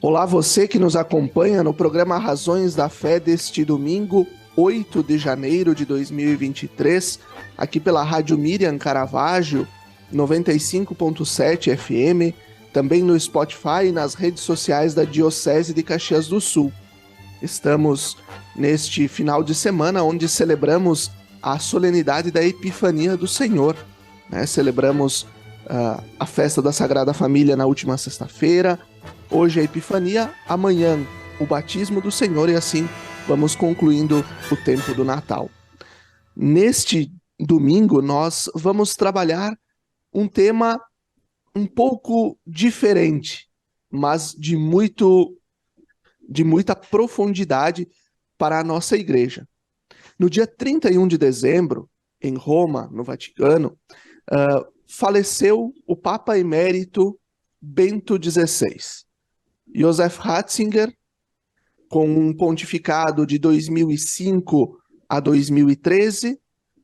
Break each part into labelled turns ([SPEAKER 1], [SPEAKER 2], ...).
[SPEAKER 1] Olá, você que nos acompanha no programa Razões da Fé deste domingo, 8 de janeiro de 2023, aqui pela Rádio Miriam Caravaggio, 95.7 FM, também no Spotify e nas redes sociais da Diocese de Caxias do Sul. Estamos neste final de semana onde celebramos a solenidade da Epifania do Senhor, né? Celebramos a festa da Sagrada Família na última sexta-feira. Hoje é a Epifania, amanhã o batismo do Senhor e assim vamos concluindo o tempo do Natal. Neste domingo nós vamos trabalhar um tema um pouco diferente, mas de muita profundidade para a nossa igreja. No dia 31 de dezembro, em Roma, no Vaticano, faleceu o Papa Emérito Bento XVI. Joseph Ratzinger, com um pontificado de 2005 a 2013,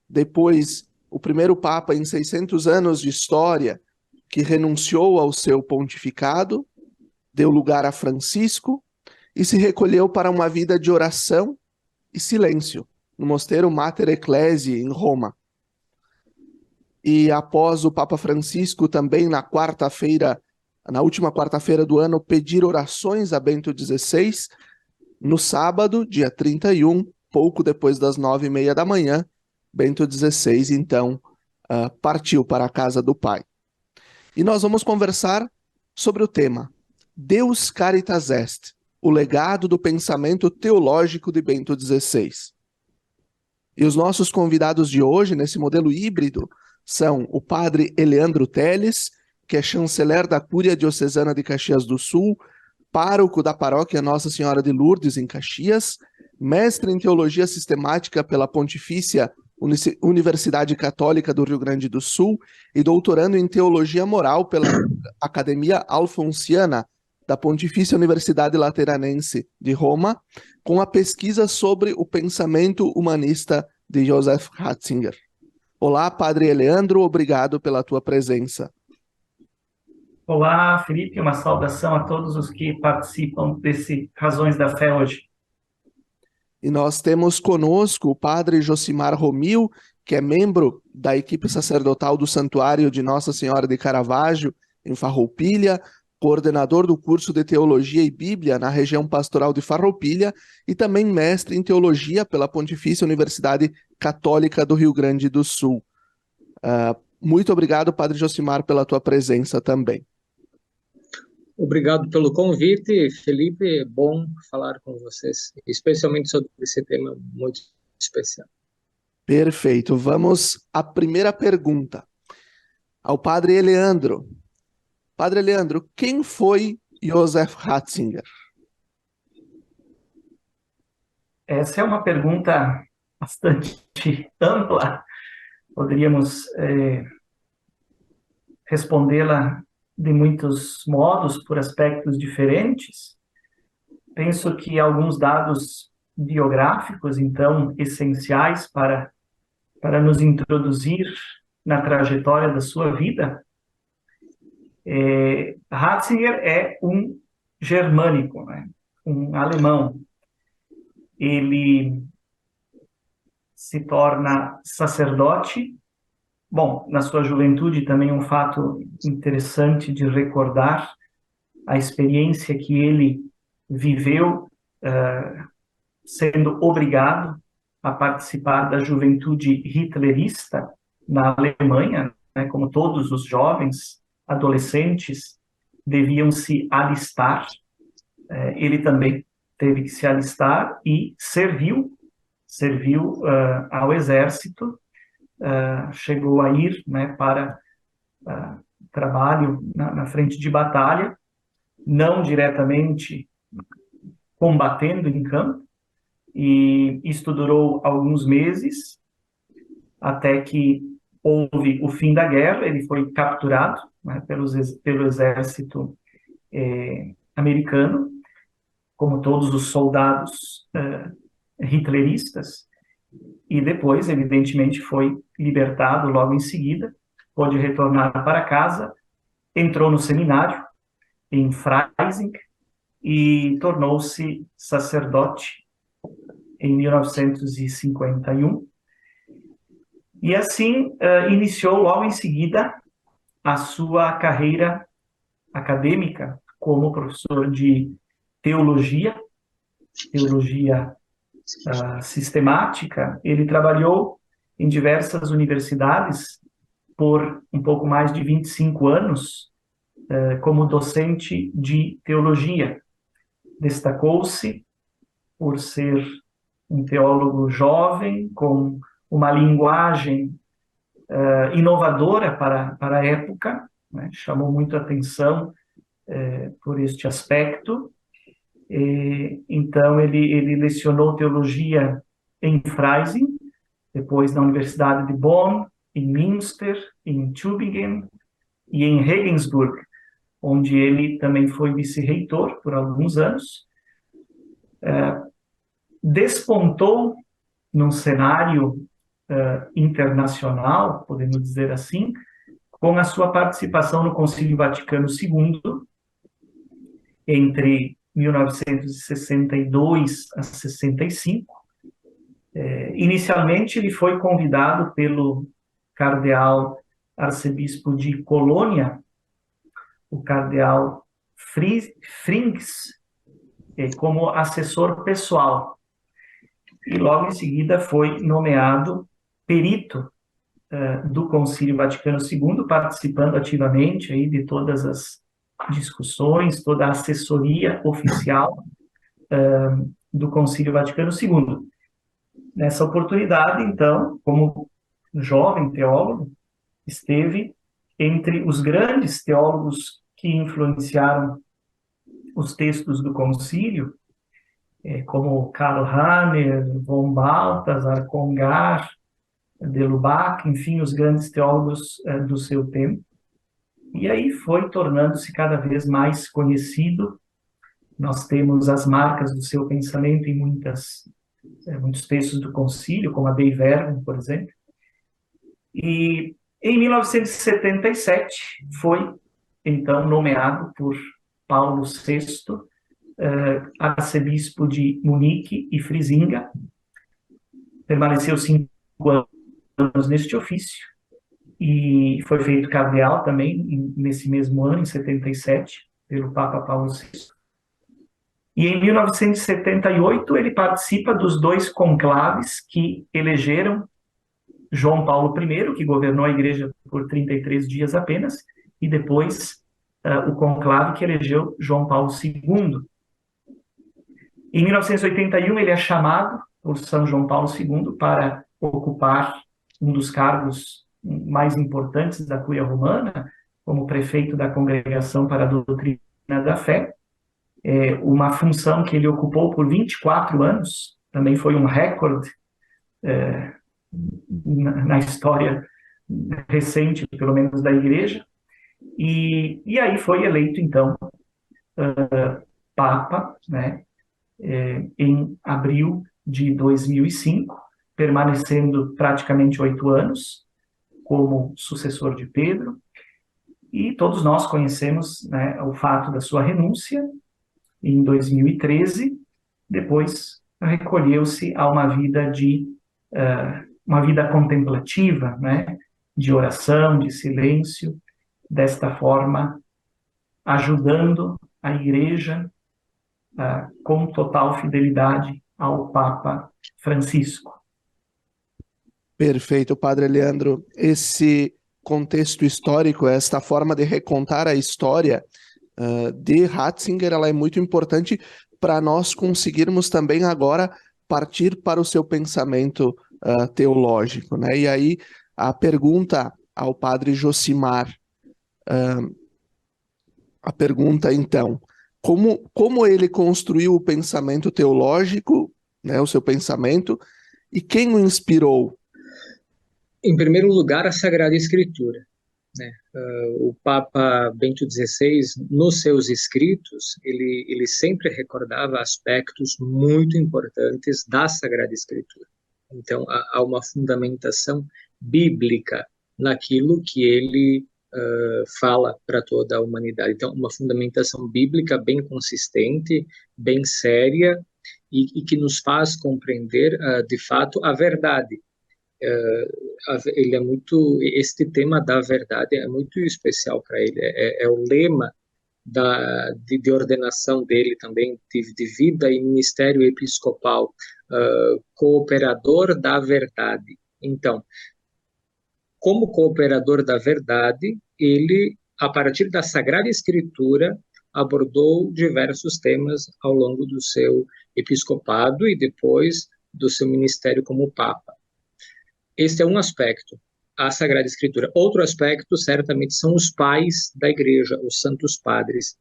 [SPEAKER 1] depois o primeiro Papa em 600 anos de história que renunciou ao seu pontificado, deu lugar a Francisco e se recolheu para uma vida de oração e silêncio no mosteiro Mater Ecclesiae, em Roma. E após o Papa Francisco também na última quarta-feira do ano, pedir orações a Bento XVI, no sábado, dia 31, pouco depois das 9h30 da manhã, Bento XVI, então, partiu para a casa do Pai. E nós vamos conversar sobre o tema Deus Caritas Est, o legado do pensamento teológico de Bento XVI. E os nossos convidados de hoje, nesse modelo híbrido, são o padre Eleandro Teles, que é chanceler da Cúria Diocesana de Caxias do Sul, pároco da paróquia Nossa Senhora de Lourdes, em Caxias, mestre em Teologia Sistemática pela Pontifícia Universidade Católica do Rio Grande do Sul e doutorando em Teologia Moral pela Academia Alfonsiana da Pontifícia Universidade Lateranense de Roma, com a pesquisa sobre o pensamento humanista de Joseph Ratzinger. Olá, Padre Eleandro, obrigado pela tua presença.
[SPEAKER 2] Olá, Felipe, uma saudação a todos os que participam desse Razões da Fé hoje.
[SPEAKER 1] E nós temos conosco o Padre Josimar Romil, que é membro da equipe sacerdotal do Santuário de Nossa Senhora de Caravaggio, em Farroupilha, coordenador do curso de Teologia e Bíblia na região pastoral de Farroupilha e também mestre em Teologia pela Pontifícia Universidade Católica do Rio Grande do Sul. Muito obrigado, Padre Josimar, pela tua presença também.
[SPEAKER 3] Obrigado pelo convite, Felipe. É bom falar com vocês, especialmente sobre esse tema muito especial.
[SPEAKER 1] Perfeito. Vamos à primeira pergunta. Ao Padre Eleandro. Padre Eleandro, quem foi Joseph Ratzinger?
[SPEAKER 2] Essa é uma pergunta bastante ampla. Poderíamos respondê-la de muitos modos, por aspectos diferentes. Penso que alguns dados biográficos, então, essenciais para nos introduzir na trajetória da sua vida. Ratzinger é um germânico, né? Um alemão. Ele se torna sacerdote. Bom, na sua juventude também um fato interessante de recordar a experiência que ele viveu sendo obrigado a participar da juventude hitlerista na Alemanha, né, como todos os jovens, adolescentes, deviam se alistar. Ele também teve que se alistar e serviu ao exército, chegou a ir, né, para trabalho na frente de batalha, não diretamente combatendo em campo, e isto durou alguns meses, até que houve o fim da guerra. Ele foi capturado, né, pelo exército americano, como todos os soldados hitleristas, e depois, evidentemente, foi libertado logo em seguida, pôde retornar para casa, entrou no seminário em Freising, e tornou-se sacerdote em 1951. E assim iniciou logo em seguida a sua carreira acadêmica como professor de teologia sistemática. Ele trabalhou em diversas universidades por um pouco mais de 25 anos como docente de teologia. Destacou-se por ser um teólogo jovem, com uma linguagem inovadora para a época, né? Chamou muito a atenção por este aspecto. Então, ele lecionou teologia em Freising, depois na Universidade de Bonn, em Münster, em Tübingen e em Regensburg, onde ele também foi vice-reitor por alguns anos. Despontou num cenário internacional, podemos dizer assim, com a sua participação no Concílio Vaticano II, entre 1962 a 65. Inicialmente, ele foi convidado pelo cardeal arcebispo de Colônia, o cardeal Frings, como assessor pessoal. E logo em seguida foi nomeado perito do Concílio Vaticano II, participando ativamente aí de todas as discussões, toda a assessoria oficial do Concílio Vaticano II. Nessa oportunidade, então, como jovem teólogo, esteve entre os grandes teólogos que influenciaram os textos do concílio, como Karl Rahner, von Balthasar, Congar, de Lubac, enfim, os grandes teólogos do seu tempo. E aí foi tornando-se cada vez mais conhecido. Nós temos as marcas do seu pensamento em muitos textos do concílio, como a Dei Verbum, por exemplo. E em 1977 foi, então, nomeado por Paulo VI arcebispo de Munique e Frisinga. Permaneceu 5 anos neste ofício e foi feito cardeal também nesse mesmo ano, em 77, pelo Papa Paulo VI. E em 1978 ele participa dos 2 conclaves que elegeram João Paulo I, que governou a Igreja por 33 dias apenas, e depois o conclave que elegeu João Paulo II. Em 1981 ele é chamado por São João Paulo II para ocupar um dos cargos mais importantes da Cúria Romana, como prefeito da Congregação para a Doutrina da Fé, uma função que ele ocupou por 24 anos, também foi um recorde na história recente, pelo menos da Igreja, e aí foi eleito, então, Papa, né, em abril de 2005, permanecendo praticamente 8 anos como sucessor de Pedro, e todos nós conhecemos, né, o fato da sua renúncia em 2013, depois recolheu-se a uma vida contemplativa, né, de oração, de silêncio, desta forma ajudando a Igreja com total fidelidade ao Papa Francisco.
[SPEAKER 1] Perfeito, Padre Leandro. Esse contexto histórico, esta forma de recontar a história de Ratzinger, ela é muito importante para nós conseguirmos também agora partir para o seu pensamento teológico, né? E aí a pergunta ao Padre Josimar, a pergunta então, como ele construiu o pensamento teológico, né, o seu pensamento, e quem o inspirou?
[SPEAKER 3] Em primeiro lugar, a Sagrada Escritura, né? O Papa Bento XVI, nos seus escritos, ele sempre recordava aspectos muito importantes da Sagrada Escritura. Então, há uma fundamentação bíblica naquilo que ele fala para toda a humanidade. Então, uma fundamentação bíblica bem consistente, bem séria, e que nos faz compreender, de fato, a verdade. Ele é muito, este tema da verdade é muito especial para ele, é o lema de ordenação dele também, de vida e ministério episcopal, cooperador da verdade. Então, como cooperador da verdade, ele, a partir da Sagrada Escritura, abordou diversos temas ao longo do seu episcopado e depois do seu ministério como Papa. Este é um aspecto, a Sagrada Escritura. Outro aspecto, certamente, são os pais da Igreja, os santos padres.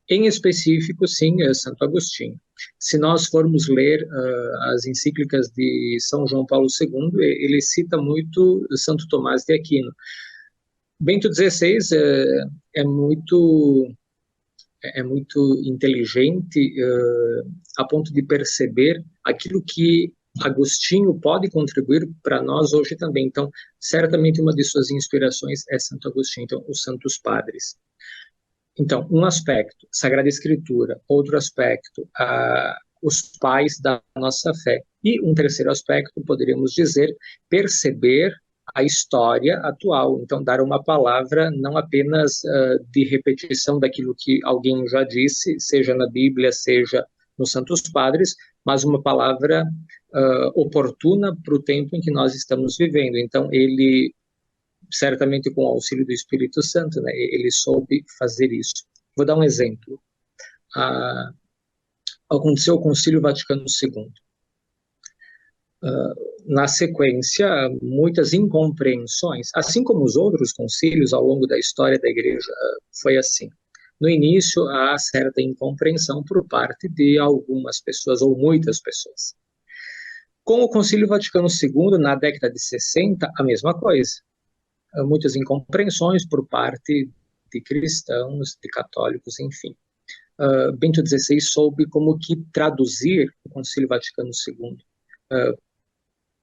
[SPEAKER 3] Em específico, sim, Santo Agostinho. Se nós formos ler as encíclicas de São João Paulo II, ele cita muito Santo Tomás de Aquino. Bento XVI é muito inteligente a ponto de perceber aquilo que Agostinho pode contribuir para nós hoje também. Então, certamente uma de suas inspirações é Santo Agostinho, então, os santos padres. Então, um aspecto, Sagrada Escritura; outro aspecto, os pais da nossa fé; e um terceiro aspecto, poderíamos dizer, perceber a história atual. Então, dar uma palavra não apenas de repetição daquilo que alguém já disse, seja na Bíblia, seja nos Santos Padres, mas uma palavra oportuna para o tempo em que nós estamos vivendo. Então, ele, certamente com o auxílio do Espírito Santo, né, ele soube fazer isso. Vou dar um exemplo. Aconteceu o Concílio Vaticano II. Na sequência, muitas incompreensões, assim como os outros concílios ao longo da história da Igreja, foi assim. No início, há certa incompreensão por parte de algumas pessoas, ou muitas pessoas. Com o Concílio Vaticano II, na década de 60, a mesma coisa. Muitas incompreensões por parte de cristãos, de católicos, enfim. Bento XVI soube como que traduzir o Concílio Vaticano II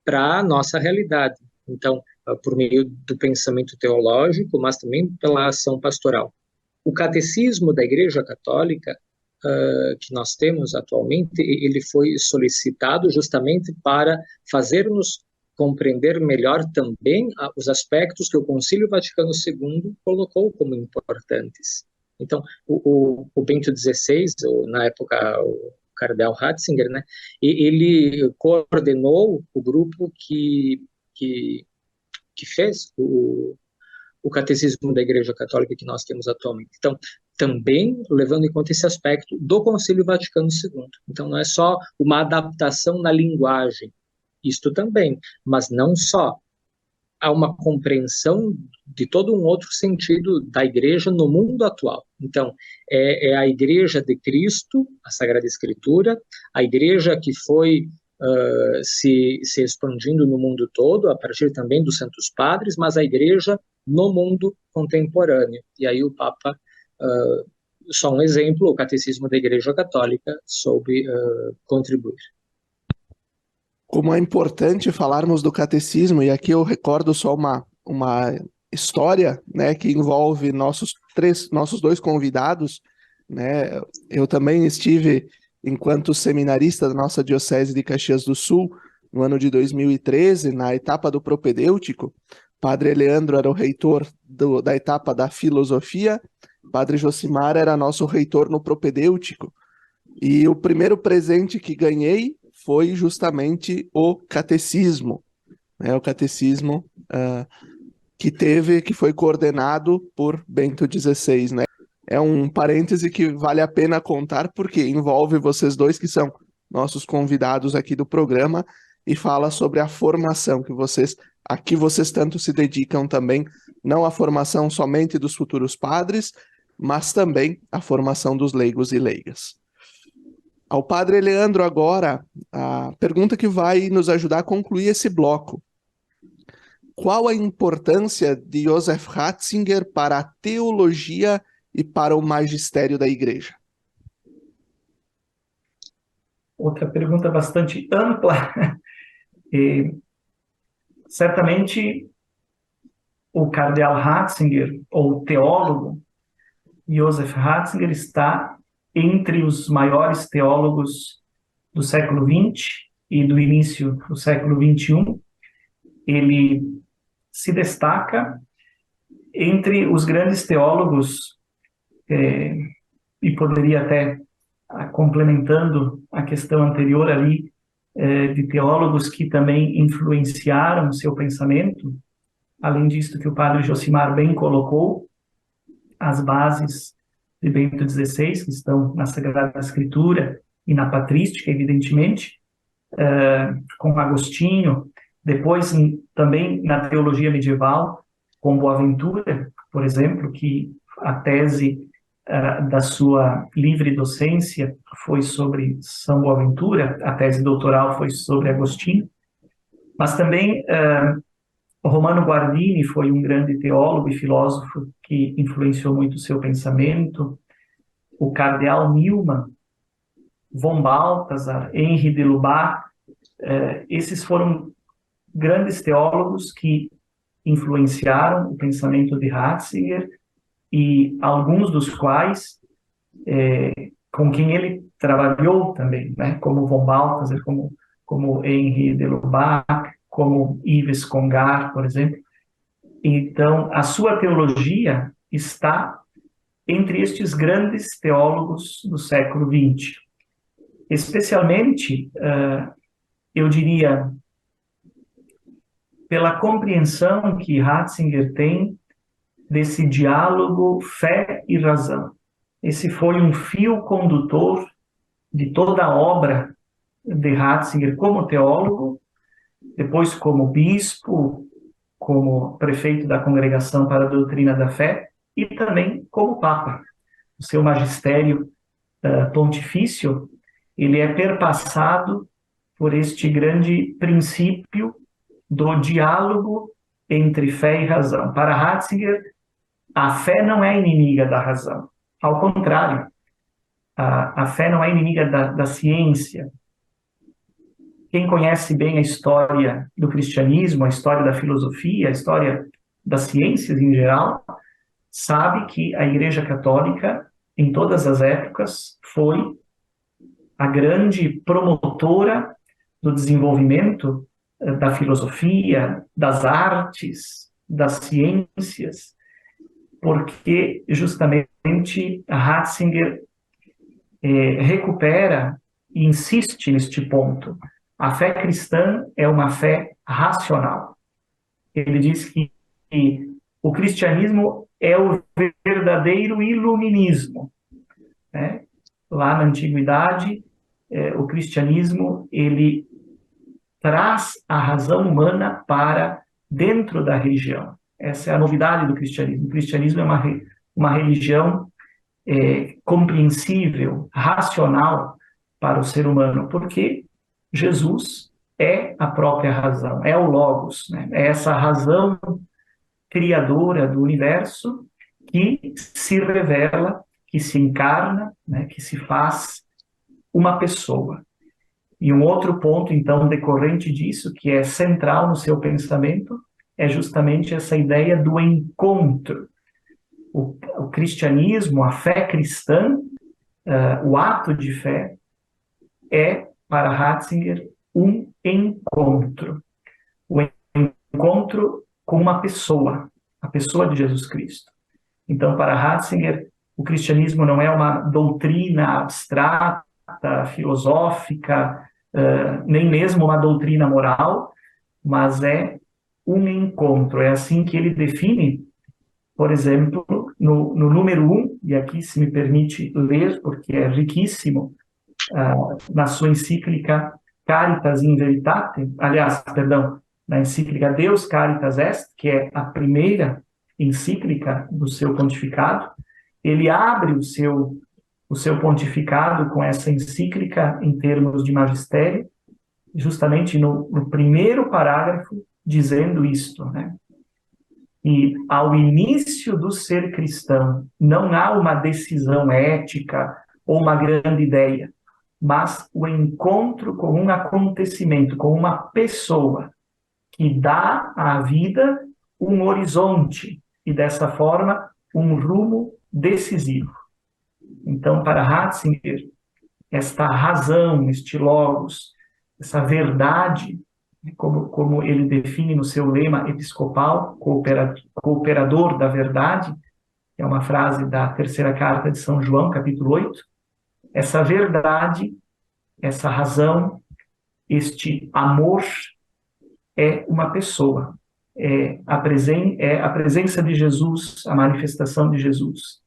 [SPEAKER 3] para a nossa realidade. Então, por meio do pensamento teológico, mas também pela ação pastoral. O catecismo da Igreja Católica, que nós temos atualmente, ele foi solicitado justamente para fazer-nos compreender melhor também os aspectos que o Concílio Vaticano II colocou como importantes. Então, o Bento XVI, ou, na época o cardeal Ratzinger, né, ele coordenou o grupo que fez o catecismo da Igreja Católica que nós temos atualmente. Então, também levando em conta esse aspecto do Concílio Vaticano II. Então, não é só uma adaptação na linguagem, isto também, mas não só. Há uma compreensão de todo um outro sentido da Igreja no mundo atual. Então, é a Igreja de Cristo, a Sagrada Escritura, a Igreja que foi se expandindo no mundo todo, a partir também dos Santos Padres, mas a Igreja no mundo contemporâneo. E aí o Papa, só um exemplo, o Catecismo da Igreja Católica soube contribuir.
[SPEAKER 1] Como é importante falarmos do catecismo, e aqui eu recordo só uma história, né, que envolve nossos dois convidados, né? Eu também estive, enquanto seminarista da nossa Diocese de Caxias do Sul, no ano de 2013, na etapa do propedêutico. Padre Leandro era o reitor da etapa da filosofia, Padre Josimar era nosso reitor no propedêutico, e o primeiro presente que ganhei foi justamente o catecismo, né? O catecismo que foi coordenado por Bento XVI, né? É um parêntese que vale a pena contar, porque envolve vocês dois, que são nossos convidados aqui do programa, e fala sobre a formação que vocês tanto se dedicam também, não a formação somente dos futuros padres, mas também a formação dos leigos e leigas. Ao Padre Leandro agora, a pergunta que vai nos ajudar a concluir esse bloco. Qual a importância de Joseph Ratzinger para a teologia e para o magistério da Igreja?
[SPEAKER 2] Outra pergunta bastante ampla. Certamente, o cardeal Ratzinger, ou teólogo, Joseph Ratzinger, está entre os maiores teólogos do século XX e do início do século XXI. Ele se destaca entre os grandes teólogos, e poderia até, complementando a questão anterior ali, de teólogos que também influenciaram o seu pensamento, além disso que o padre Josimar bem colocou, as bases de Bento XVI, que estão na Sagrada Escritura e na patrística, evidentemente, com Agostinho, depois também na teologia medieval, com Boaventura, por exemplo, que a tese da sua livre docência foi sobre São Boaventura, a tese doutoral foi sobre Agostinho, mas também Romano Guardini foi um grande teólogo e filósofo que influenciou muito o seu pensamento, o cardeal Newman, von Balthasar, Henri de Lubac, esses foram grandes teólogos que influenciaram o pensamento de Ratzinger, e alguns dos quais com quem ele trabalhou também, né, como von Balthasar, como Henri de Lubac, como Yves Congar, por exemplo. Então, a sua teologia está entre estes grandes teólogos do século XX. Especialmente, eu diria, pela compreensão que Ratzinger tem desse diálogo fé e razão. Esse foi um fio condutor de toda a obra de Ratzinger como teólogo, depois como bispo, como prefeito da Congregação para a Doutrina da Fé, e também como Papa. O seu magistério pontifício, ele é perpassado por este grande princípio do diálogo entre fé e razão. Para Ratzinger, a fé não é inimiga da razão. Ao contrário, a fé não é inimiga da ciência. Quem conhece bem a história do cristianismo, a história da filosofia, a história das ciências em geral, sabe que a Igreja Católica, em todas as épocas, foi a grande promotora do desenvolvimento da filosofia, das artes, das ciências, porque justamente Ratzinger recupera e insiste neste ponto. A fé cristã é uma fé racional. Ele diz que o cristianismo é o verdadeiro iluminismo, né? Lá na antiguidade, o cristianismo ele traz a razão humana para dentro da religião. Essa é a novidade do cristianismo. O cristianismo é uma religião compreensível, racional para o ser humano, porque Jesus é a própria razão, é o Logos, né? É essa razão criadora do universo que se revela, que se encarna, né? Que se faz uma pessoa. E um outro ponto, então, decorrente disso, que é central no seu pensamento, é justamente essa ideia do encontro. O cristianismo, a fé cristã, o ato de fé, é, para Ratzinger, um encontro. O encontro com uma pessoa, a pessoa de Jesus Cristo. Então, para Ratzinger, o cristianismo não é uma doutrina abstrata, filosófica, nem mesmo uma doutrina moral, mas é um encontro. É assim que ele define, por exemplo, no número 1, e aqui se me permite ler, porque é riquíssimo, na sua encíclica Caritas in Veritate, aliás, perdão, na encíclica Deus Caritas Est, que é a primeira encíclica do seu pontificado, ele abre o seu pontificado com essa encíclica em termos de magistério, justamente no primeiro parágrafo, dizendo isto, né? E ao início do ser cristão, não há uma decisão ética ou uma grande ideia, mas o encontro com um acontecimento, com uma pessoa que dá à vida um horizonte e, dessa forma, um rumo decisivo. Então, para Ratzinger, esta razão, este logos, essa verdade, como ele define no seu lema episcopal, cooperador da verdade, que é uma frase da terceira carta de São João, capítulo 8, essa verdade, essa razão, este amor é uma pessoa, é a presença de Jesus, a manifestação de Jesus.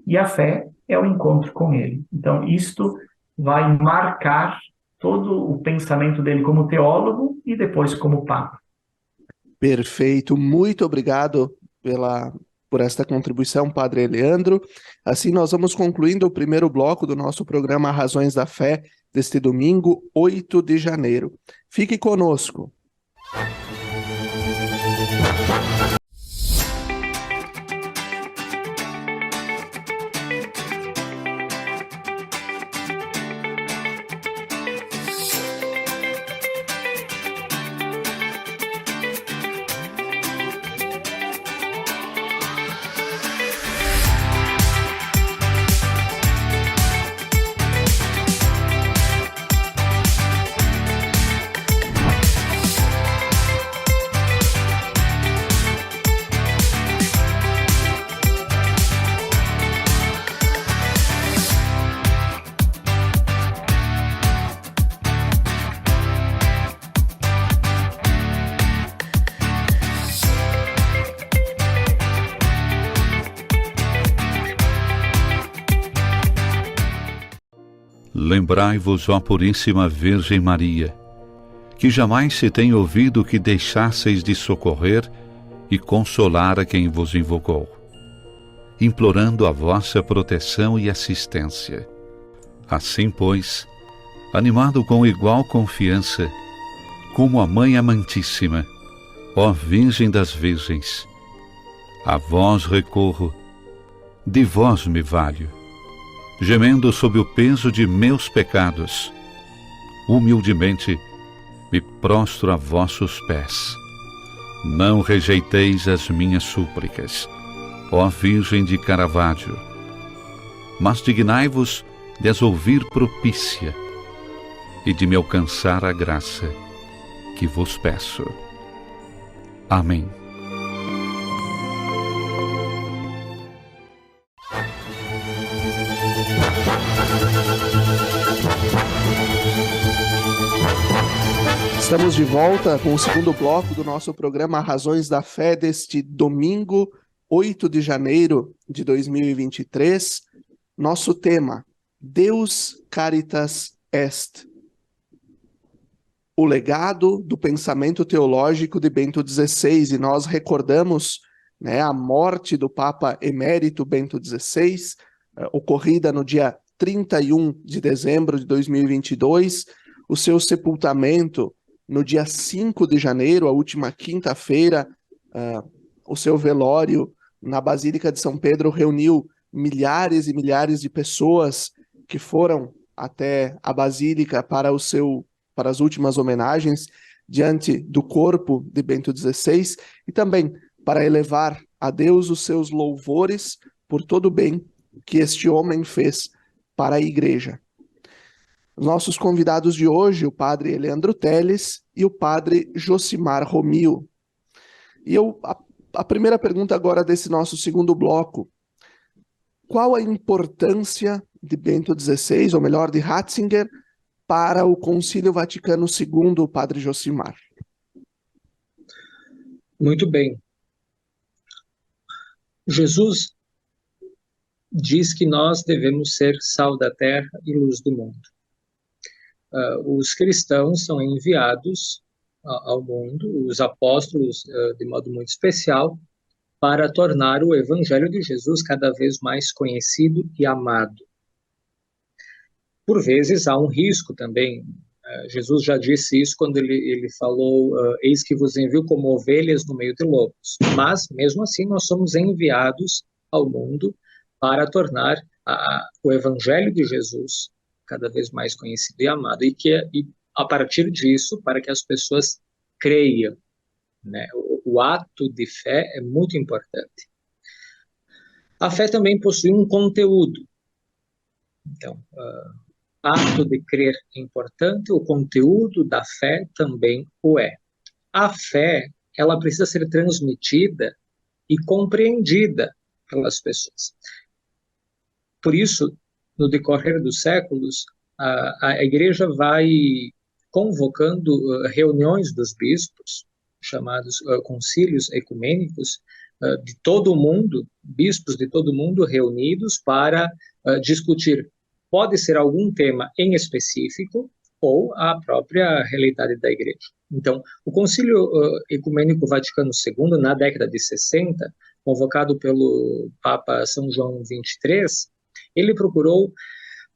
[SPEAKER 2] E a fé é o encontro com ele. Então, isto vai marcar todo o pensamento dele como teólogo e depois como papa.
[SPEAKER 1] Perfeito, muito obrigado por esta contribuição, Padre Leandro. Assim, nós vamos concluindo o primeiro bloco do nosso programa Razões da Fé, deste domingo, 8 de janeiro. Fique conosco.
[SPEAKER 4] Lembrai-vos, ó Puríssima Virgem Maria, que jamais se tem ouvido que deixasseis de socorrer e consolar a quem vos invocou, implorando a vossa proteção e assistência. Assim, pois, animado com igual confiança, como a Mãe Amantíssima, ó Virgem das Virgens, a vós recorro, de vós me valho, gemendo sob o peso de meus pecados, humildemente me prostro a vossos pés. Não rejeiteis as minhas súplicas, ó Virgem de Caravaggio, mas dignai-vos de as ouvir propícia e de me alcançar a graça que vos peço. Amém.
[SPEAKER 1] Estamos de volta com o segundo bloco do nosso programa Razões da Fé deste domingo, 8 de janeiro de 2023. Nosso tema, Deus Caritas Est. O legado do pensamento teológico de Bento XVI. E nós recordamos, a morte do Papa Emérito Bento XVI, ocorrida no dia 31 de dezembro de 2022, o seu sepultamento no dia 5 de janeiro, a última quinta-feira. O seu velório na Basílica de São Pedro reuniu milhares e milhares de pessoas que foram até a Basílica para as últimas homenagens diante do corpo de Bento XVI e também para elevar a Deus os seus louvores por todo o bem que este homem fez para a Igreja. Os nossos convidados de hoje, o Padre Leandro Teles e o Padre Josimar Romil. E a primeira pergunta agora desse nosso segundo bloco: qual a importância de Bento XVI, ou melhor, de Ratzinger, para o Concílio Vaticano II, Padre Josimar?
[SPEAKER 3] Muito bem. Jesus diz que nós devemos ser sal da terra e luz do mundo. Os cristãos são enviados ao mundo, os apóstolos, de modo muito especial, para tornar o Evangelho de Jesus cada vez mais conhecido e amado. Por vezes há um risco também. Jesus já disse isso quando ele falou: eis que vos envio como ovelhas no meio de lobos. Mas, mesmo assim, nós somos enviados ao mundo para tornar o Evangelho de Jesus cada vez mais conhecido e amado, e a partir disso, para que as pessoas creiam. né? O ato de fé é muito importante. A fé também possui um conteúdo. Então, ato de crer é importante, o conteúdo da fé também o é. A fé, ela precisa ser transmitida e compreendida pelas pessoas. Por isso, no decorrer dos séculos, a Igreja vai convocando reuniões dos bispos, chamados concílios ecumênicos, de todo o mundo, bispos de todo o mundo reunidos para discutir. Pode ser algum tema em específico ou a própria realidade da Igreja. Então, o Concílio Ecumênico Vaticano II, na década de 60, convocado pelo Papa São João XXIII, ele procurou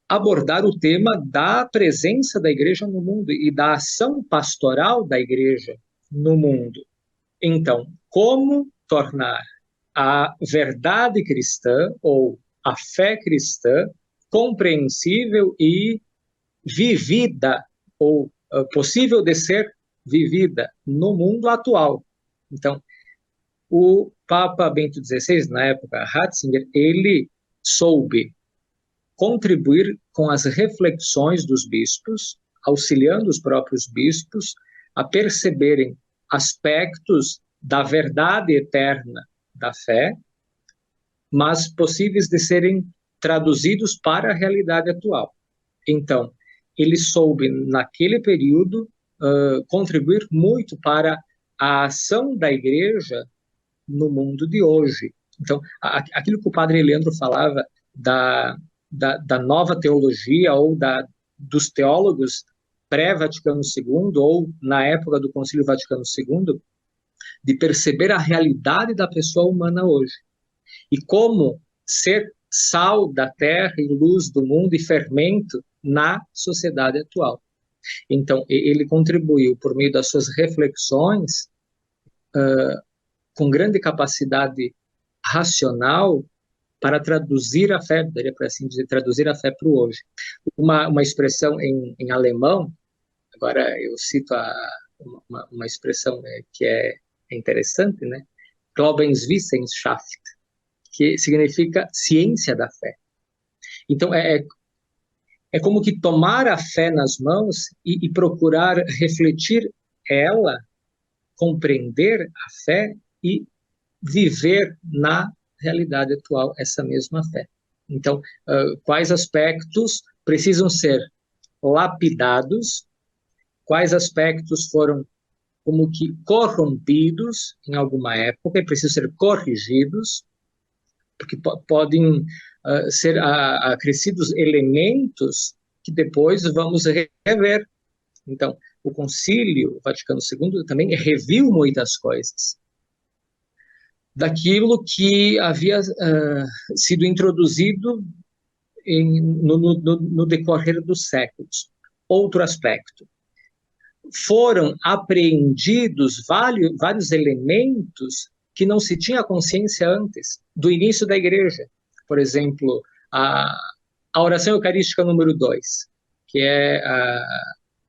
[SPEAKER 3] abordar o tema da presença da Igreja no mundo e da ação pastoral da Igreja no mundo. Então, como tornar a verdade cristã ou a fé cristã compreensível e vivida, ou possível de ser vivida no mundo atual. Então, o Papa Bento XVI, na época, Ratzinger, ele soube contribuir com as reflexões dos bispos, auxiliando os próprios bispos a perceberem aspectos da verdade eterna da fé, mas possíveis de serem traduzidos para a realidade atual. Então, ele soube, naquele período, contribuir muito para a ação da Igreja no mundo de hoje. Então, aquilo que o padre Leandro falava da nova teologia ou dos teólogos pré-Vaticano II ou na época do Concílio Vaticano II, de perceber a realidade da pessoa humana hoje. E como ser sal da terra e luz do mundo e fermento na sociedade atual. Então, ele contribuiu por meio das suas reflexões com grande capacidade racional para traduzir a fé, daria para assim dizer, traduzir a fé para o hoje. Uma expressão em alemão, agora eu cito uma expressão que é interessante, né? Glaubenswissenschaft, que significa ciência da fé. Então, é como que tomar a fé nas mãos e procurar refletir ela, compreender a fé e viver na realidade atual essa mesma fé. Então, quais aspectos precisam ser lapidados, quais aspectos foram como que corrompidos em alguma época e precisam ser corrigidos, porque podem ser acrescidos elementos que depois vamos rever. Então, o Concílio Vaticano II também reviu muitas coisas daquilo que havia sido introduzido no decorrer dos séculos. Outro aspecto, foram apreendidos vários elementos que não se tinha consciência antes, do início da Igreja. Por exemplo, a oração eucarística número 2, que é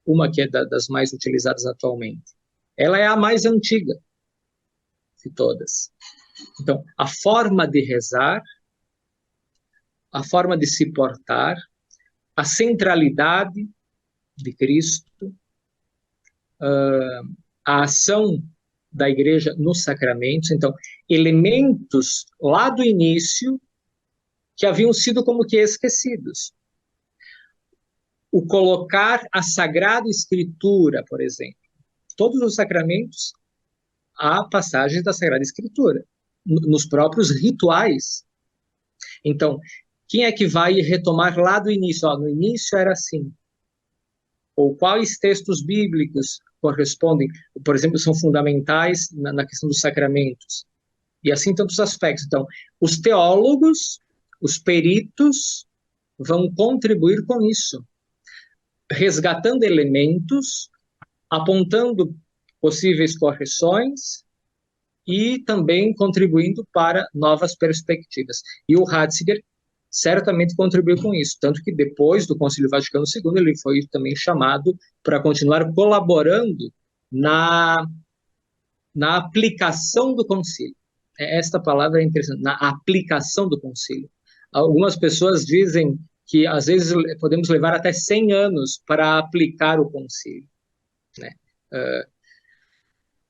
[SPEAKER 3] uma que é das mais utilizadas atualmente. Ela é a mais antiga de todas. Então, a forma de rezar, a forma de se portar, a centralidade de Cristo, a ação da Igreja nos sacramentos, então, elementos lá do início que haviam sido como que esquecidos. O colocar a Sagrada Escritura, por exemplo. Todos os sacramentos há passagens da Sagrada Escritura, nos próprios rituais. Então, quem é que vai retomar lá do início? No início era assim. Ou quais textos bíblicos correspondem, por exemplo, são fundamentais na questão dos sacramentos. E assim tantos aspectos. Então, os teólogos, os peritos, vão contribuir com isso, resgatando elementos, apontando possíveis correções e também contribuindo para novas perspectivas. E o Ratzinger certamente contribuiu com isso, tanto que depois do Concílio Vaticano II ele foi também chamado para continuar colaborando na na aplicação do concílio. Esta palavra é interessante, na aplicação do concílio. Algumas pessoas dizem que, às vezes, podemos levar até 100 anos para aplicar o concílio, né?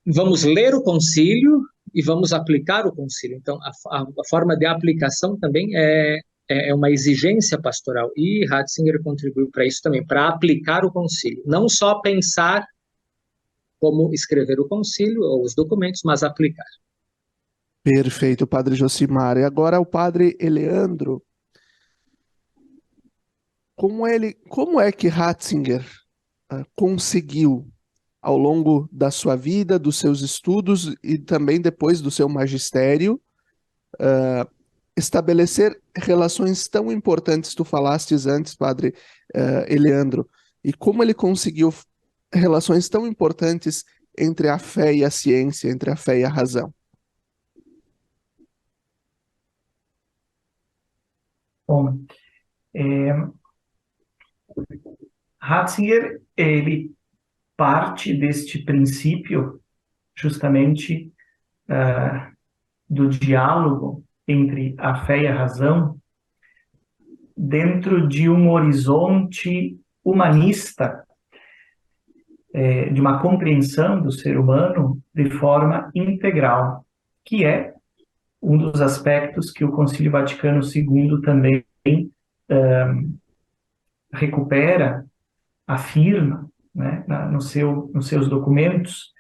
[SPEAKER 3] Vamos ler o concílio e vamos aplicar o concílio. Então, a forma de aplicação também é uma exigência pastoral, e Ratzinger contribuiu para isso também, para aplicar o concílio. Não só pensar como escrever o concílio ou os documentos, mas aplicar.
[SPEAKER 1] Perfeito, Padre Josimar. E agora o Padre Eleandro. Como é que Ratzinger conseguiu, ao longo da sua vida, dos seus estudos e também depois do seu magistério, estabelecer relações tão importantes? Tu falastes antes, Padre Eleandro, e como ele conseguiu relações tão importantes entre a fé e a ciência, entre a fé e a razão?
[SPEAKER 2] Bom, Ratzinger, ele parte deste princípio justamente do diálogo entre a fé e a razão dentro de um horizonte humanista, de uma compreensão do ser humano de forma integral, que é um dos aspectos que o Concílio Vaticano II também recupera, afirma, né, nos seus documentos,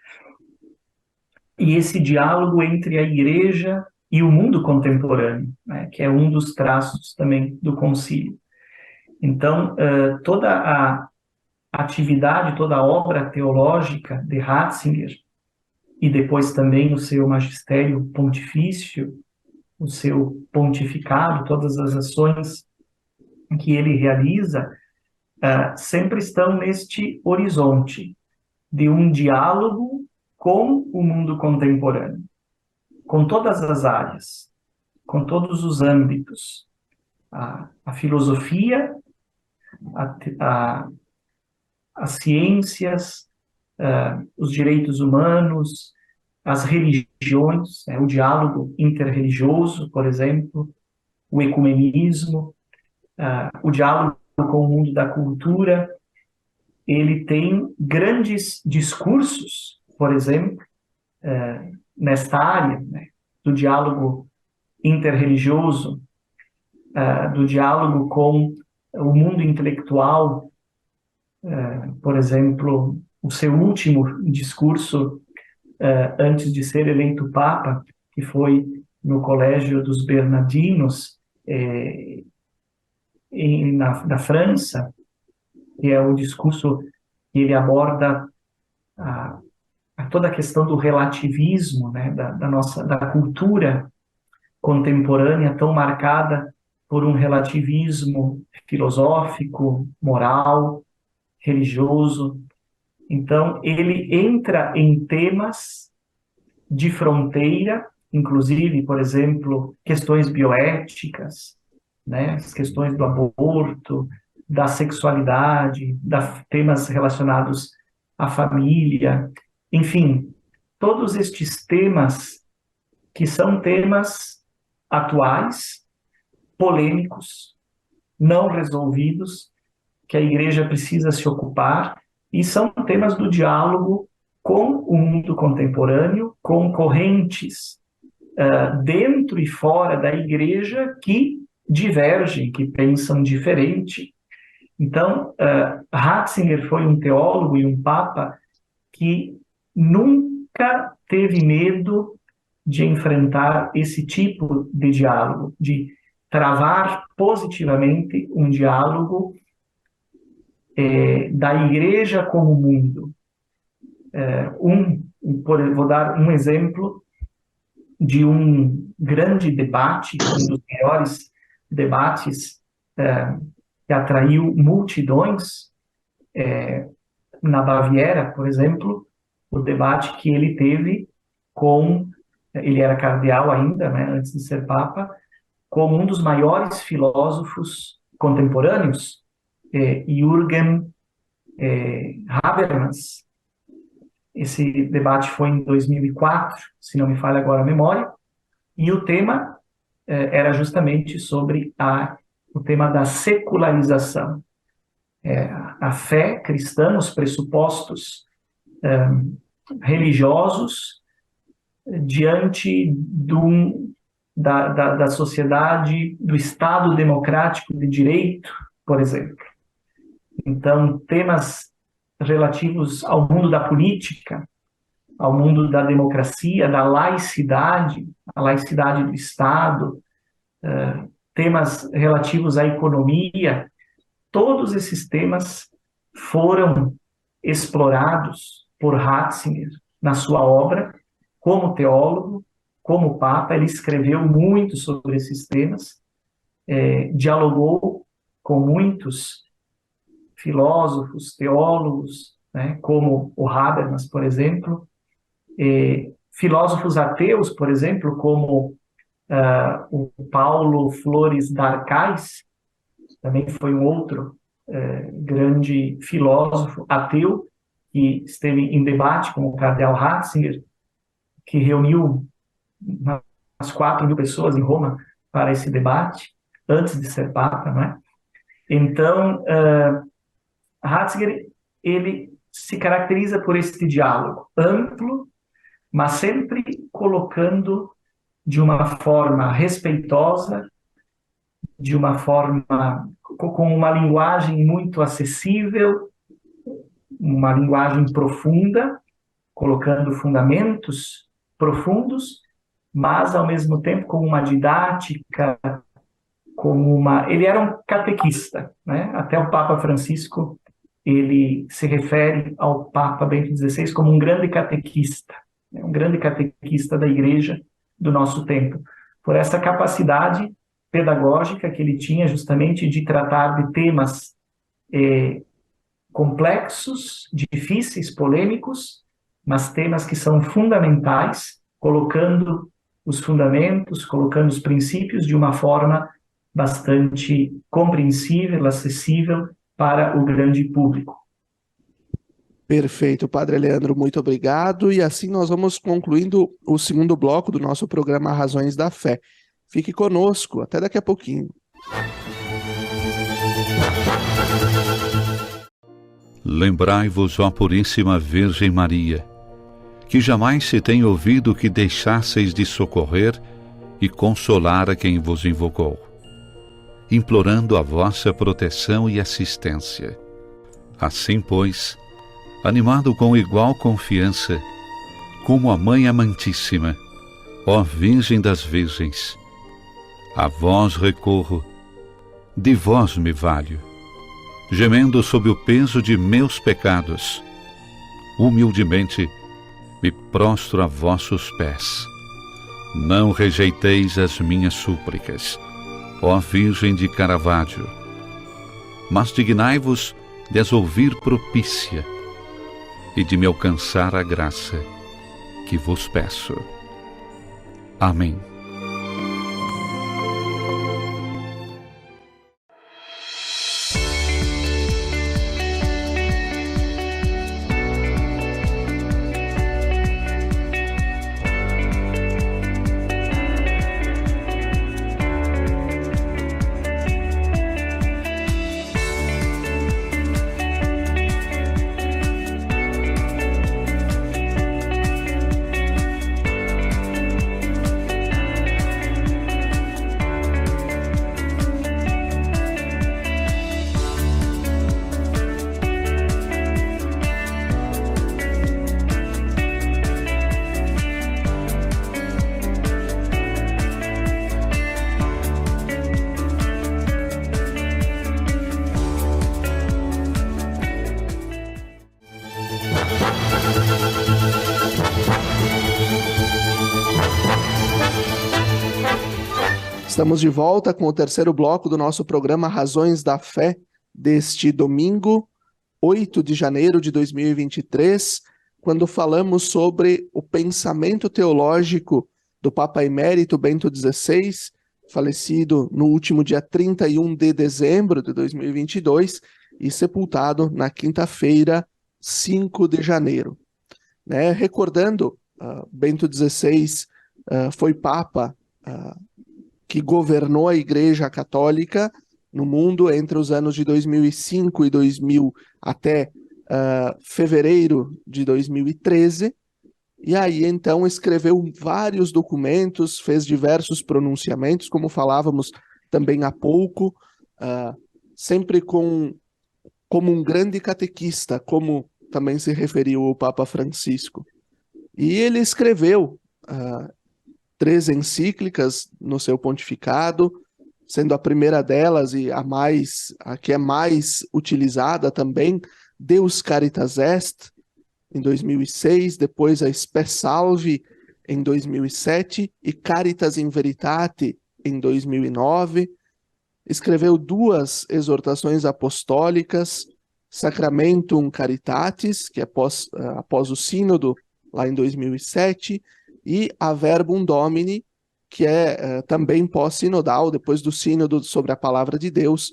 [SPEAKER 2] e esse diálogo entre a Igreja e o mundo contemporâneo, né, que é um dos traços também do concílio. Então, toda a atividade, toda a obra teológica de Ratzinger, e depois também o seu magistério pontifício, o seu pontificado, todas as ações que ele realiza, sempre estão neste horizonte de um diálogo com o mundo contemporâneo, com todas as áreas, com todos os âmbitos, a filosofia, as ciências, os direitos humanos, as religiões, o diálogo interreligioso, por exemplo, o ecumenismo, o diálogo com o mundo da cultura. Ele tem grandes discursos, por exemplo, nesta área, né, do diálogo interreligioso, do diálogo com o mundo intelectual. Por exemplo, o seu último discurso, antes de ser eleito Papa, que foi no Colégio dos Bernardinos, na França, que é o discurso que ele aborda toda a questão do relativismo, né, da cultura contemporânea tão marcada por um relativismo filosófico, moral, religioso. Então, ele entra em temas de fronteira, inclusive, por exemplo, questões bioéticas, né, as questões do aborto, da sexualidade, temas relacionados à família, enfim, todos estes temas que são temas atuais, polêmicos, não resolvidos, que a Igreja precisa se ocupar, e são temas do diálogo com o mundo contemporâneo, com correntes dentro e fora da Igreja que divergem, que pensam diferente. Então, Ratzinger foi um teólogo e um papa que nunca teve medo de enfrentar esse tipo de diálogo, de travar positivamente um diálogo da Igreja com o mundo. Vou dar um exemplo de um grande debate, um dos maiores debates que atraiu multidões, na Baviera, por exemplo, o debate que ele teve ele era cardeal ainda, né, antes de ser papa, com um dos maiores filósofos contemporâneos, Jürgen Habermas. Esse debate foi em 2004, se não me falha agora a memória, e o tema era justamente sobre o tema da secularização. A fé cristã, os pressupostos religiosos diante da sociedade, do Estado democrático de direito, por exemplo. Então, temas relativos ao mundo da política, ao mundo da democracia, da laicidade, a laicidade do Estado, temas relativos à economia, todos esses temas foram explorados por Ratzinger na sua obra, como teólogo, como papa. Ele escreveu muito sobre esses temas, dialogou com muitos filósofos, teólogos, né, como o Habermas, por exemplo, filósofos ateus, por exemplo, como o Paulo Flores d'Arcais, também foi um outro grande filósofo ateu que esteve em debate com o cardeal Ratzinger, que reuniu umas 4.000 pessoas em Roma para esse debate, antes de ser papa, não é? Então, Ratzinger, ele se caracteriza por esse diálogo amplo, mas sempre colocando de uma forma respeitosa, de uma forma com uma linguagem muito acessível, uma linguagem profunda, colocando fundamentos profundos, mas ao mesmo tempo com uma didática, ele era um catequista, né? Até o Papa Francisco, ele se refere ao Papa Bento XVI como um grande catequista, né? Um grande catequista da Igreja do nosso tempo, por essa capacidade pedagógica que ele tinha justamente de tratar de temas complexos, difíceis, polêmicos, mas temas que são fundamentais, colocando os fundamentos, colocando os princípios de uma forma bastante compreensível, acessível para o grande público.
[SPEAKER 1] Perfeito, Padre Leandro, muito obrigado. E assim nós vamos concluindo o segundo bloco do nosso programa Razões da Fé. Fique conosco, até daqui a pouquinho.
[SPEAKER 4] Lembrai-vos, ó Puríssima Virgem Maria, que jamais se tem ouvido que deixasseis de socorrer e consolar a quem vos invocou, implorando a vossa proteção e assistência. Assim, pois, animado com igual confiança, como a Mãe Amantíssima, ó Virgem das Virgens, a vós recorro, de vós me valho, gemendo sob o peso de meus pecados, humildemente me prostro a vossos pés. Não rejeiteis as minhas súplicas, ó Virgem de Caravaggio, mas dignai-vos de as ouvir propícia e de me alcançar a graça que vos peço. Amém.
[SPEAKER 1] Estamos de volta com o terceiro bloco do nosso programa Razões da Fé, deste domingo, 8 de janeiro de 2023, quando falamos sobre o pensamento teológico do Papa Emérito Bento XVI, falecido no último dia 31 de dezembro de 2022 e sepultado na quinta-feira, 5 de janeiro. né? Recordando, Bento XVI foi Papa que governou a Igreja Católica no mundo entre os anos de 2005 e 2000 até fevereiro de 2013, e aí então escreveu vários documentos, fez diversos pronunciamentos, como falávamos também há pouco, sempre como um grande catequista, como também se referiu o Papa Francisco. E ele escreveu 3 encíclicas no seu pontificado, sendo a primeira delas e a que é mais utilizada também, Deus Caritas Est, em 2006, depois a Spe Salvi, em 2007, e Caritas in Veritate, em 2009. Escreveu 2 exortações apostólicas, Sacramentum Caritatis, que é após o sínodo, lá em 2007, e a Verbum Domini, que é também pós-sinodal, depois do sínodo sobre a Palavra de Deus,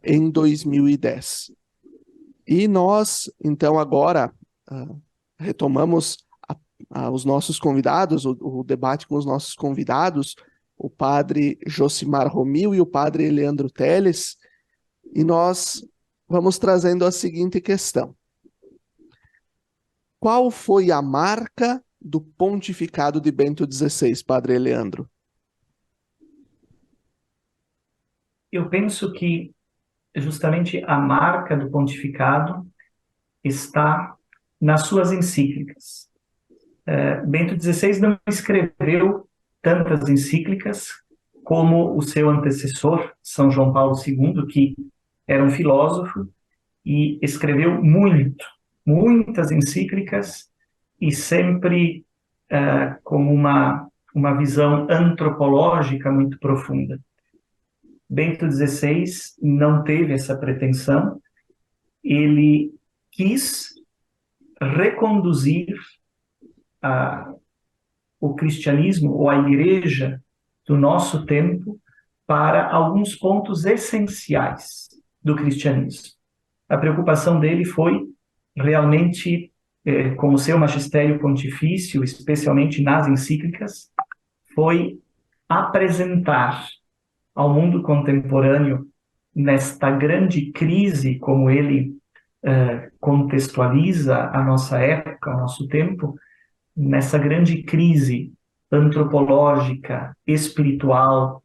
[SPEAKER 1] em 2010. E nós, então, agora retomamos os nossos convidados, o debate com os nossos convidados, o padre Josimar Romil e o padre Leandro Teles, e nós vamos trazendo a seguinte questão. Qual foi a marca do pontificado de Bento XVI, padre Leandro?
[SPEAKER 2] Eu penso que justamente a marca do pontificado está nas suas encíclicas. Bento XVI não escreveu tantas encíclicas como o seu antecessor, São João Paulo II, que era um filósofo e escreveu muitas encíclicas, e sempre com uma visão antropológica muito profunda. Bento XVI não teve essa pretensão, ele quis reconduzir o cristianismo ou a igreja do nosso tempo para alguns pontos essenciais do cristianismo. A preocupação dele foi realmente, com o seu magistério pontifício, especialmente nas encíclicas, foi apresentar ao mundo contemporâneo, nesta grande crise, como ele contextualiza a nossa época, o nosso tempo, nessa grande crise antropológica, espiritual,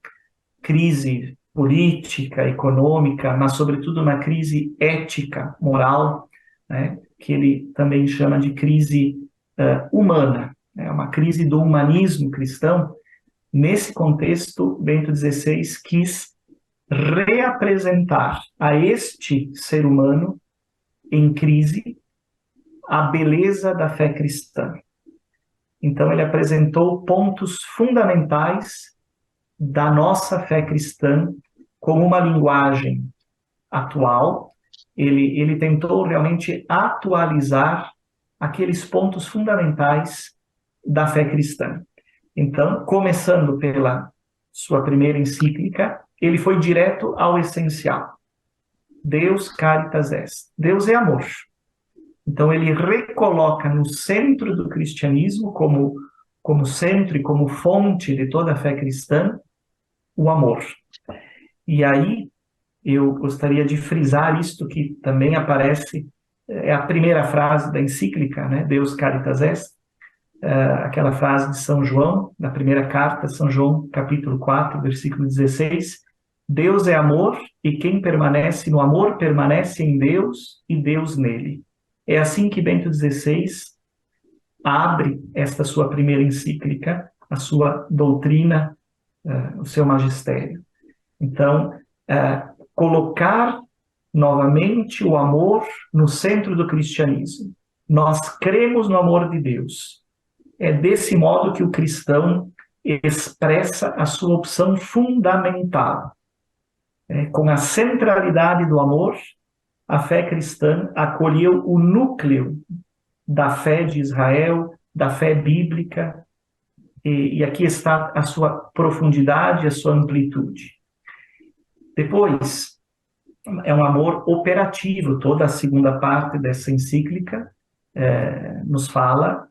[SPEAKER 2] crise política, econômica, mas sobretudo uma crise ética, moral, né, que ele também chama de crise humana, né, uma crise do humanismo cristão. Nesse contexto, Bento XVI quis reapresentar a este ser humano em crise a beleza da fé cristã. Então, ele apresentou pontos fundamentais da nossa fé cristã como uma linguagem atual. Ele tentou realmente atualizar aqueles pontos fundamentais da fé cristã. Então, começando pela sua primeira encíclica, ele foi direto ao essencial. Deus Caritas Est. Deus é amor. Então, ele recoloca no centro do cristianismo, como centro e como fonte de toda a fé cristã, o amor. E aí, eu gostaria de frisar isto que também aparece, é a primeira frase da encíclica, né? Deus Caritas Est, aquela frase de São João, da primeira carta, São João, capítulo 4, versículo 16, Deus é amor, e quem permanece no amor permanece em Deus e Deus nele. É assim que Bento XVI abre esta sua primeira encíclica, a sua doutrina, o seu magistério. Então, colocar novamente o amor no centro do cristianismo. Nós cremos no amor de Deus. É desse modo que o cristão expressa a sua opção fundamental. Com a centralidade do amor, a fé cristã acolheu o núcleo da fé de Israel, da fé bíblica, e aqui está a sua profundidade, a sua amplitude. Depois, é um amor operativo, toda a segunda parte dessa encíclica nos fala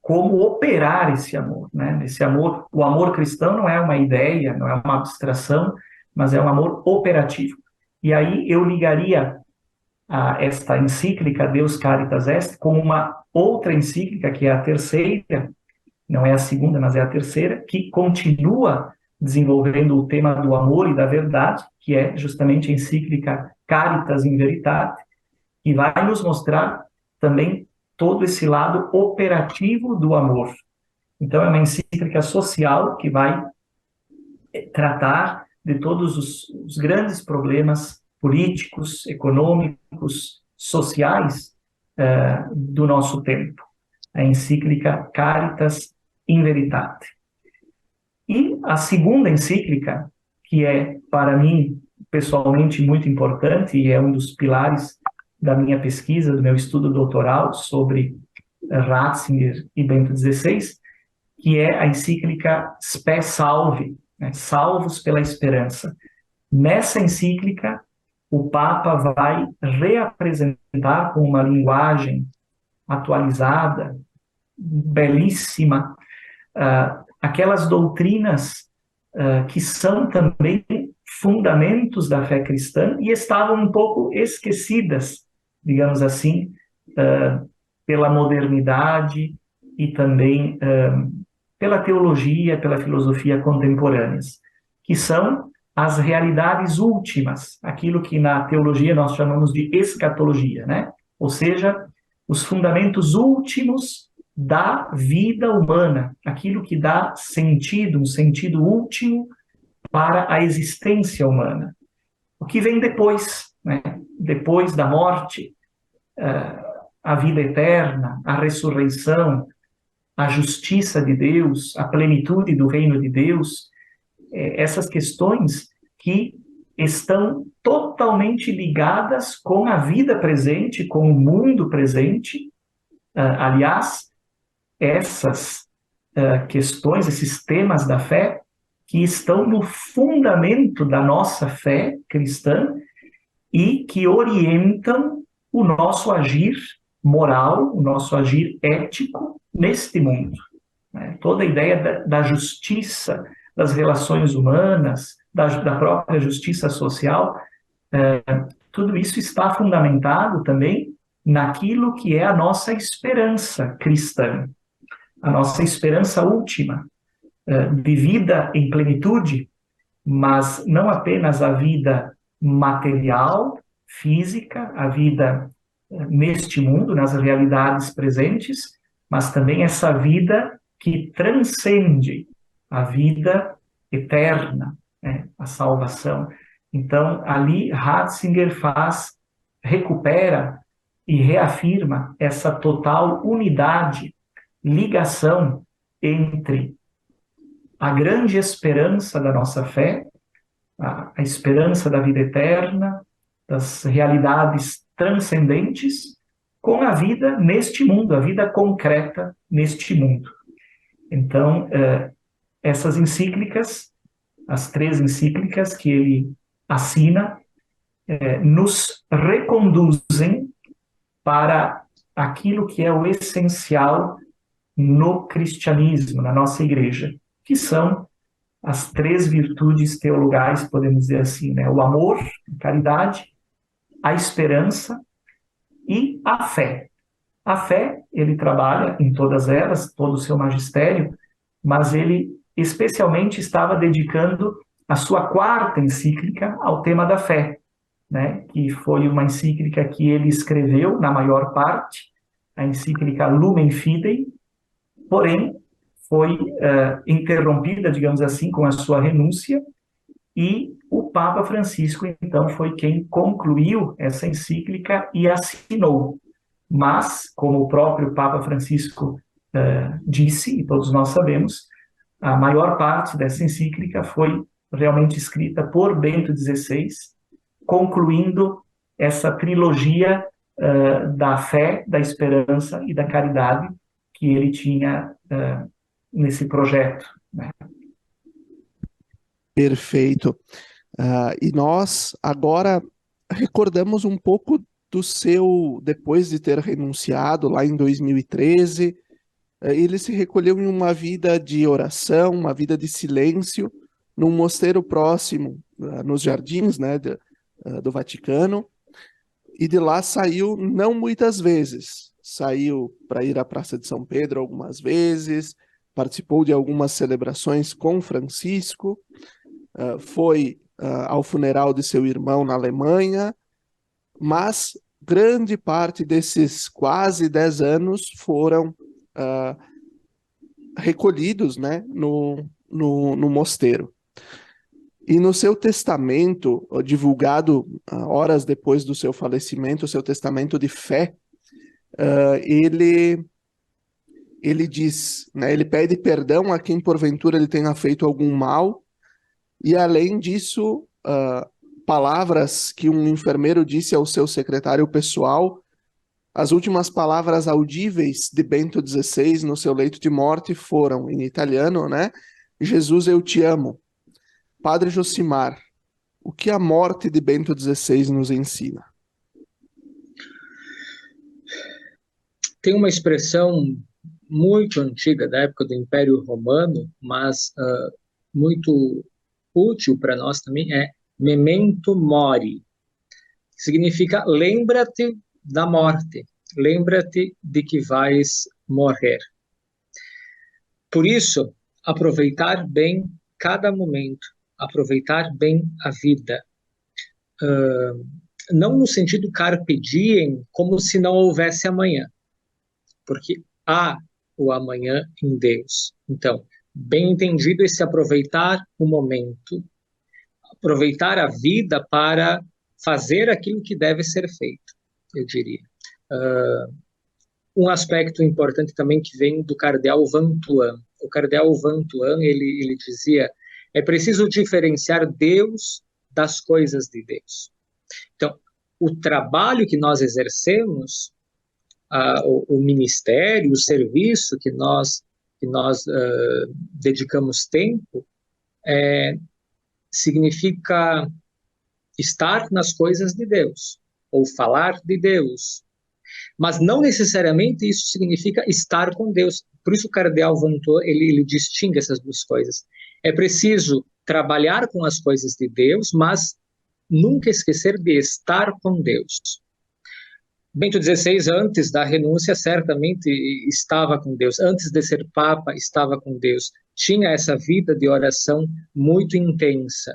[SPEAKER 2] como operar esse amor, né? Esse amor, o amor cristão não é uma ideia, não é uma abstração, mas é um amor operativo. E aí eu ligaria a esta encíclica Deus Caritas Est com uma outra encíclica, que é a terceira, não é a segunda, mas é a terceira, que continua desenvolvendo o tema do amor e da verdade, que é justamente a encíclica Caritas in Veritate, que vai nos mostrar também todo esse lado operativo do amor. Então, é uma encíclica social que vai tratar de todos os grandes problemas políticos, econômicos, sociais do nosso tempo. A encíclica Caritas in Veritate. E a segunda encíclica, que é, para mim, pessoalmente muito importante e é um dos pilares da minha pesquisa, do meu estudo doutoral sobre Ratzinger e Bento XVI, que é a encíclica Spe Salvi, né? Salvos pela Esperança. Nessa encíclica, o Papa vai reapresentar com uma linguagem atualizada, belíssima, aquelas doutrinas que são também fundamentos da fé cristã e estavam um pouco esquecidas, digamos assim, pela modernidade e também pela teologia, pela filosofia contemporâneas, que são as realidades últimas, aquilo que na teologia nós chamamos de escatologia, né? Ou seja, os fundamentos últimos da vida humana, aquilo que dá sentido, um sentido último para a existência humana. O que vem depois, né? Depois da morte, a vida eterna, a ressurreição, a justiça de Deus, a plenitude do reino de Deus, essas questões que estão totalmente ligadas com a vida presente, com o mundo presente. Aliás, essas questões, esses temas da fé, que estão no fundamento da nossa fé cristã e que orientam o nosso agir moral, o nosso agir ético neste mundo. Toda a ideia da justiça, das relações humanas, da própria justiça social, tudo isso está fundamentado também naquilo que é a nossa esperança cristã, a nossa esperança última, de vida em plenitude, mas não apenas a vida material, física, a vida neste mundo, nas realidades presentes, mas também essa vida que transcende a vida eterna, né, a salvação. Então, ali Ratzinger recupera e reafirma essa total unidade, ligação entre a grande esperança da nossa fé, a esperança da vida eterna, das realidades transcendentes, com a vida neste mundo, a vida concreta neste mundo. Então, essas encíclicas, as 3 encíclicas que ele assina, nos reconduzem para aquilo que é o essencial no cristianismo, na nossa igreja, que são as 3 virtudes teologais, podemos dizer assim, né? O amor, a caridade, a esperança e a fé. A fé, ele trabalha em todas elas, todo o seu magistério, mas ele especialmente estava dedicando a sua 4ª encíclica ao tema da fé, né? Que foi uma encíclica que ele escreveu, na maior parte, a encíclica Lumen Fidei, porém foi interrompida, digamos assim, com a sua renúncia, e o Papa Francisco, então, foi quem concluiu essa encíclica e assinou. Mas, como o próprio Papa Francisco disse, e todos nós sabemos, a maior parte dessa encíclica foi realmente escrita por Bento XVI, concluindo essa trilogia da fé, da esperança e da caridade que ele tinha nesse projeto, né?
[SPEAKER 1] Perfeito. E nós agora recordamos um pouco depois de ter renunciado lá em 2013, ele se recolheu em uma vida de oração, uma vida de silêncio, num mosteiro próximo, nos jardins, né, do Vaticano, e de lá saiu não muitas vezes. Saiu para ir à Praça de São Pedro algumas vezes, participou de algumas celebrações com Francisco, foi ao funeral de seu irmão na Alemanha, mas grande parte desses quase 10 anos foram recolhidos, né, no mosteiro. E no seu testamento, divulgado horas depois do seu falecimento, o seu testamento de fé, ele diz, né, ele pede perdão a quem porventura ele tenha feito algum mal, e além disso, palavras que um enfermeiro disse ao seu secretário pessoal, as últimas palavras audíveis de Bento XVI no seu leito de morte foram, em italiano, né? Jesus, eu te amo. Padre Josimar, o que a morte de Bento XVI nos ensina?
[SPEAKER 3] Tem uma expressão muito antiga, da época do Império Romano, mas muito útil para nós também, é memento mori. Significa lembra-te da morte, lembra-te de que vais morrer. Por isso, aproveitar bem cada momento, aproveitar bem a vida. Não no sentido carpe diem, como se não houvesse amanhã, porque há o amanhã em Deus. Então, bem entendido esse aproveitar o momento, aproveitar a vida para fazer aquilo que deve ser feito, eu diria. Um aspecto importante também que vem do cardeal Vantuan. O cardeal Vantuan, ele dizia, é preciso diferenciar Deus das coisas de Deus. Então, o trabalho que nós exercemos, o ministério, o serviço que nós dedicamos tempo, significa estar nas coisas de Deus, ou falar de Deus. Mas não necessariamente isso significa estar com Deus. Por isso o cardeal Vantuan, ele distingue essas duas coisas. É preciso trabalhar com as coisas de Deus, mas nunca esquecer de estar com Deus. Bento XVI, antes da renúncia, certamente estava com Deus. Antes de ser Papa, estava com Deus. Tinha essa vida de oração muito intensa.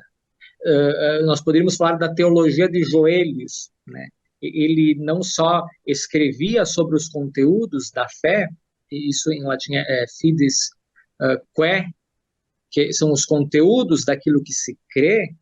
[SPEAKER 3] Nós poderíamos falar da teologia de joelhos, né? Ele não só escrevia sobre os conteúdos da fé, isso em latim é fides quae, que são os conteúdos daquilo que se crê.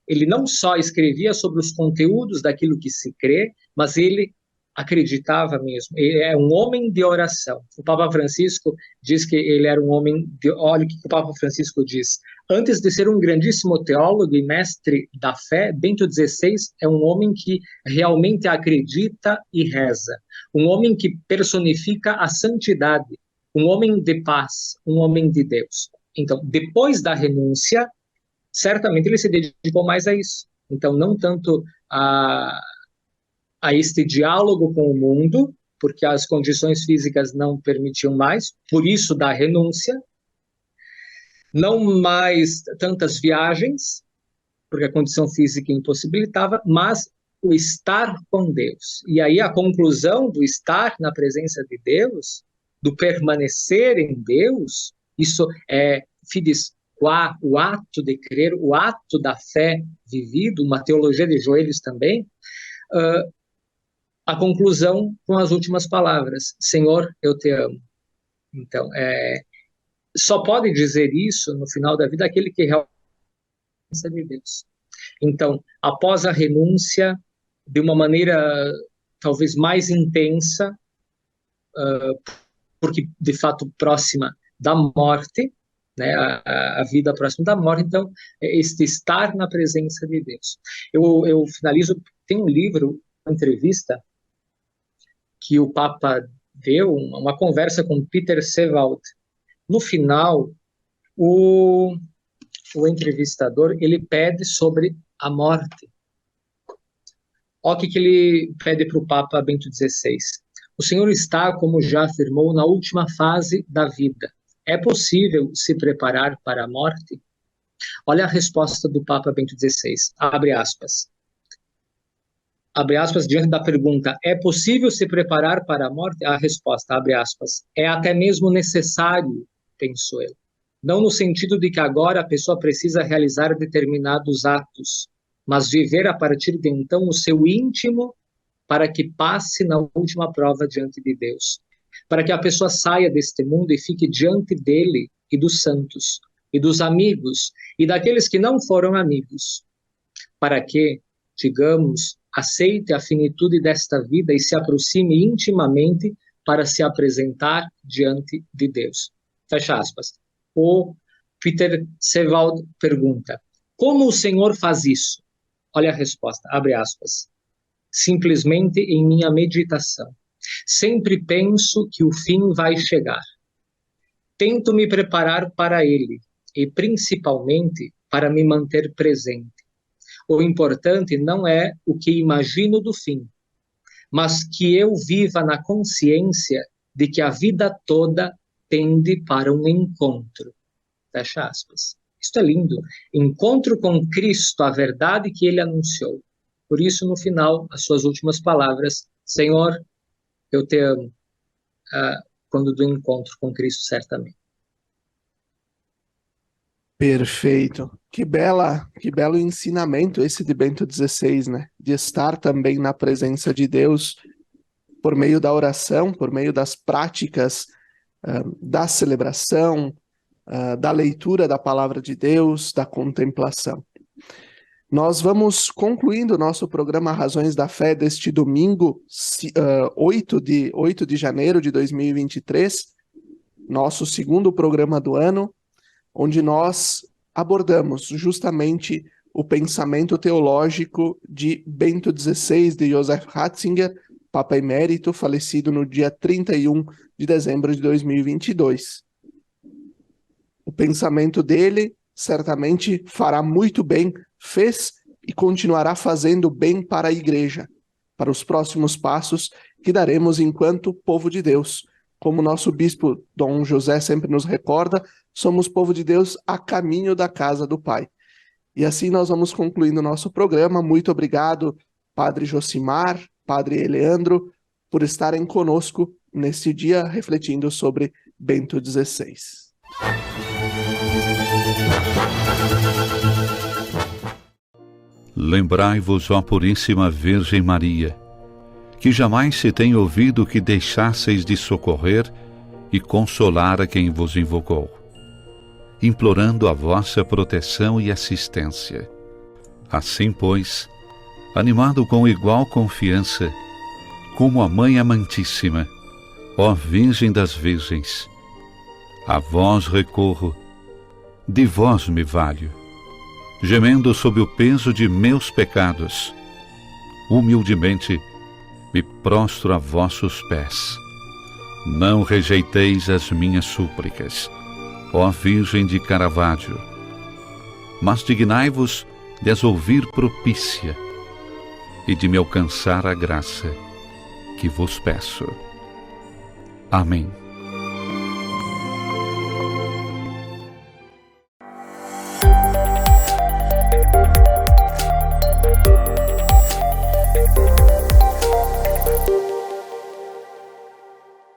[SPEAKER 3] Ele não só escrevia sobre os conteúdos daquilo que se crê, mas ele acreditava mesmo. Ele é um homem de oração. O Papa Francisco diz que ele era um homem de... Olha o que o Papa Francisco diz. Antes de ser um grandíssimo teólogo e mestre da fé, Bento XVI é um homem que realmente acredita e reza. Um homem que personifica a santidade. Um homem de paz. Um homem de Deus. Então, depois da renúncia, certamente ele se dedicou mais a isso. Então, não tanto a este diálogo com o mundo, porque as condições físicas não permitiam mais, por isso da renúncia, não mais tantas viagens, porque a condição física impossibilitava, mas o estar com Deus. E aí a conclusão do estar na presença de Deus, do permanecer em Deus, isso é fides qua, o ato de crer, o ato da fé vivido, uma teologia de joelhos também, a conclusão com as últimas palavras, Senhor, eu te amo. Então, só pode dizer isso no final da vida aquele que realmente é de Deus. Então, após a renúncia, de uma maneira talvez mais intensa, porque de fato próxima da morte, né, a vida próxima da morte, então, este estar na presença de Deus. Eu finalizo, tem um livro, uma entrevista, que o Papa deu, uma conversa com Peter Sewald. No final, o entrevistador, ele pede sobre a morte. Olha o que ele pede para o Papa Bento XVI. O Senhor está, como já afirmou, na última fase da vida. É possível se preparar para a morte? Olha a resposta do Papa Bento XVI. Abre aspas. Abre aspas, diante da pergunta, é possível se preparar para a morte? A resposta, abre aspas, é até mesmo necessário, penso eu. Não no sentido de que agora a pessoa precisa realizar determinados atos, mas viver a partir de então o seu íntimo para que passe na última prova diante de Deus. Para que a pessoa saia deste mundo e fique diante dele e dos santos, e dos amigos, e daqueles que não foram amigos. Para que, digamos, aceite a finitude desta vida e se aproxime intimamente para se apresentar diante de Deus. Fecha aspas. O Peter Sewald pergunta, como o Senhor faz isso? Olha a resposta, abre aspas. Simplesmente em minha meditação. Sempre penso que o fim vai chegar. Tento me preparar para ele e, principalmente, para me manter presente. O importante não é o que imagino do fim, mas que eu viva na consciência de que a vida toda tende para um encontro. Fecha aspas. Isto é lindo. Encontro com Cristo, a verdade que ele anunciou. Por isso, no final, as suas últimas palavras, Senhor, eu te amo, quando do encontro com Cristo, certamente.
[SPEAKER 1] Perfeito. Que belo ensinamento esse de Bento XVI, né? De estar também na presença de Deus por meio da oração, por meio das práticas da celebração, da leitura da palavra de Deus, da contemplação. Nós vamos concluindo o nosso programa Razões da Fé deste domingo, 8 de janeiro de 2023, nosso segundo programa do ano, onde nós abordamos justamente o pensamento teológico de Bento XVI, de Joseph Ratzinger, Papa Emérito, falecido no dia 31 de dezembro de 2022. O pensamento dele certamente fará muito bem, fez e continuará fazendo bem para a Igreja, para os próximos passos que daremos enquanto povo de Deus. Como nosso bispo Dom José sempre nos recorda, somos povo de Deus a caminho da casa do Pai. E assim nós vamos concluindo o nosso programa. Muito obrigado, Padre Josimar, Padre Eleandro, por estarem conosco neste dia refletindo sobre Bento XVI.
[SPEAKER 4] Lembrai-vos, ó Puríssima Virgem Maria, que jamais se tem ouvido que deixasseis de socorrer e consolar a quem vos invocou, implorando a vossa proteção e assistência. Assim, pois, animado com igual confiança, como a Mãe Amantíssima, ó Virgem das Virgens, a vós recorro, de vós me valho, gemendo sob o peso de meus pecados, humildemente me prostro a vossos pés. Não rejeiteis as minhas súplicas, ó Virgem de Caravaggio, mas dignai-vos de as ouvir propícia e de me alcançar a graça que vos peço. Amém.